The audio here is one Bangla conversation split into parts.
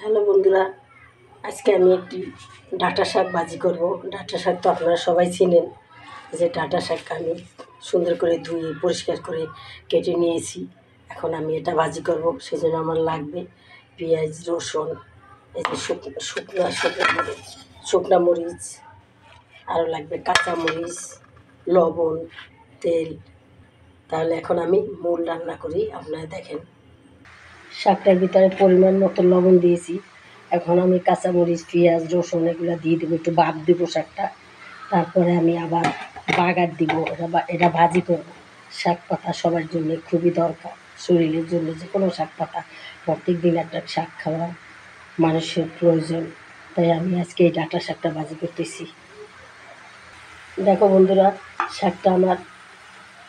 হ্যালো বন্ধুরা, আজকে আমি একটি ডাঁটা শাক ভাজি করব। ডাঁটা শাক তো আপনারা সবাই চিনেন, যে ডাঁটা শাক আমি সুন্দর করে ধুয়ে পরিষ্কার করে কেটে নিয়েছি। এখন আমি এটা ভাজি করব, সেজন্য আমার লাগবে পেঁয়াজ, রসুন, এই যে শুকনা মরিচ, আরও লাগবে কাঁচা মরিচ, লবণ, তেল। তাহলে এখন আমি মূল রান্না করি, আপনারা দেখেন। শাকটার ভিতরে পরিমাণ মতো লবণ দিয়েছি। এখন আমি কাঁচামরিচ, পেঁয়াজ, রসুন এগুলো দিয়ে দেবো, একটু ভাপ দেবো শাকটা। তারপরে আমি আবার বাগার দিব। এটা ভাজি করবো। শাক পাতা সবার জন্য খুবই দরকার, শরীরের জন্য যে কোনো শাক পাতা। প্রত্যেক দিন একটা শাক খাওয়া মানুষের প্রয়োজন, তাই আমি আজকে এই ডাঁটা শাকটা ভাজি করতেছি। দেখো বন্ধুরা, শাকটা আমার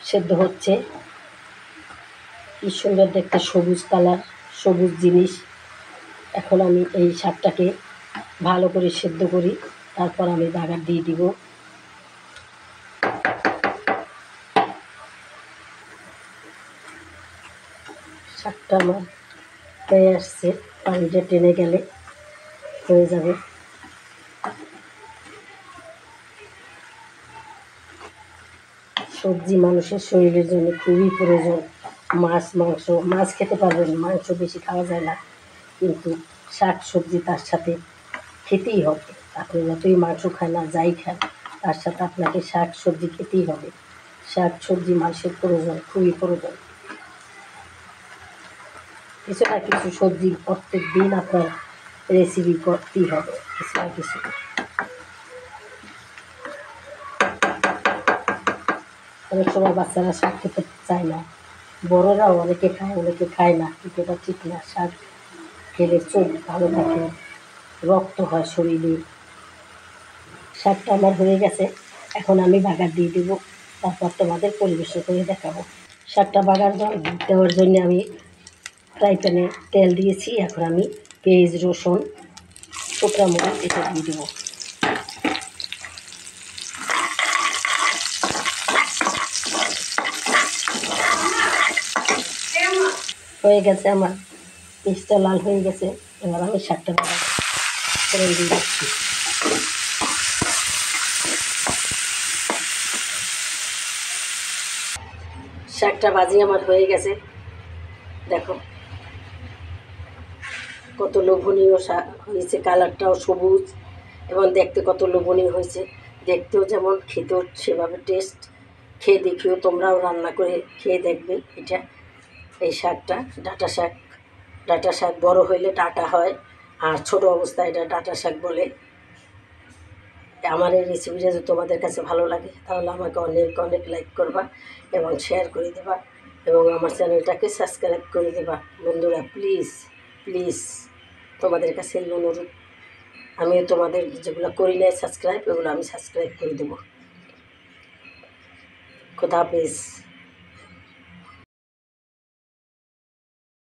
সেদ্ধ হচ্ছে। কি সুন্দর দেখতে, সবুজ কালার, সবুজ জিনিস। এখন আমি এই শাকটাকে ভালো করে সেদ্ধ করি, তারপর আমি বাগার দিয়ে দিব। শাকটা আমার হয়ে আসছে, পানিটা টেনে গেলে হয়ে যাবে। সবজি মানুষের শরীরের জন্য খুবই প্রয়োজন। মাছ খেতে পারবেন, মাংস বেশি খাওয়া যায় না, কিন্তু শাক সবজি তার সাথে খেতেই হবে। আপনি যতই মাংস খান না, যাই খান, তার সাথে আপনাকে শাক সবজি খেতেই হবে। শাক সবজি মানুষের প্রয়োজন, খুবই প্রয়োজন। কিছু না কিছু সবজি প্রত্যেক দিন আপনার রেসিপি করতেই হবে, কিছু না কিছু। অনেক সময় বাচ্চারা শাক খেতে চায় না, বড়রাও অনেকে খায়, অনেকে খায় না, কিন্তু এটা ঠিক না। শাক খেলে চোখ ভালো থাকে, রক্ত হয় শরীরে। শাকটা আমার হয়ে গেছে, এখন আমি বাগার দিয়ে দেবো, তারপর তোমাদের পরিবেশন করে দেখাবো। শাকটা বাগার দেওয়ার জন্য আমি ফ্রাই প্যানে তেল দিয়েছি। এখন আমি পেঁয়াজ, রসুন, শুকনো মরিচ এটা দিয়ে দেবো। হয়ে গেছে আমার, পেঁয়াজটা লাল হয়ে গেছে। এবার আমি শাকটা করে দিয়ে দিচ্ছি। শাকটা ভাজি আমার হয়ে গেছে, দেখো কত লোভনীয় শাক হয়েছে, কালারটাও সবুজ এবং দেখতে কত লোভনীয় হয়েছে। দেখতেও যেমন, খেতেও সেভাবে টেস্ট। খেয়ে দেখিও, তোমরাও রান্না করে খেয়ে দেখবে। এই শাকটা ডাঁটা শাক। ডাঁটা শাক বড় হইলে ডাঁটা হয়, আর ছোট অবস্থায় এটা ডাঁটা শাক বলে। আমার এই রেসিপিটা যদি তোমাদের কাছে ভালো লাগে, তাহলে আমাকে অনেক অনেক লাইক করবা এবং শেয়ার করে দেবা, এবং আমার চ্যানেলটাকে সাবস্ক্রাইব করে দেবা। বন্ধুরা প্লিজ প্লিজ, তোমাদের কাছে এই অনুরোধ। আমিও তোমাদের যেগুলো করি নাই সাবস্ক্রাইব, ওগুলো আমি সাবস্ক্রাইব করে দেবো। খোদা হাফেজ।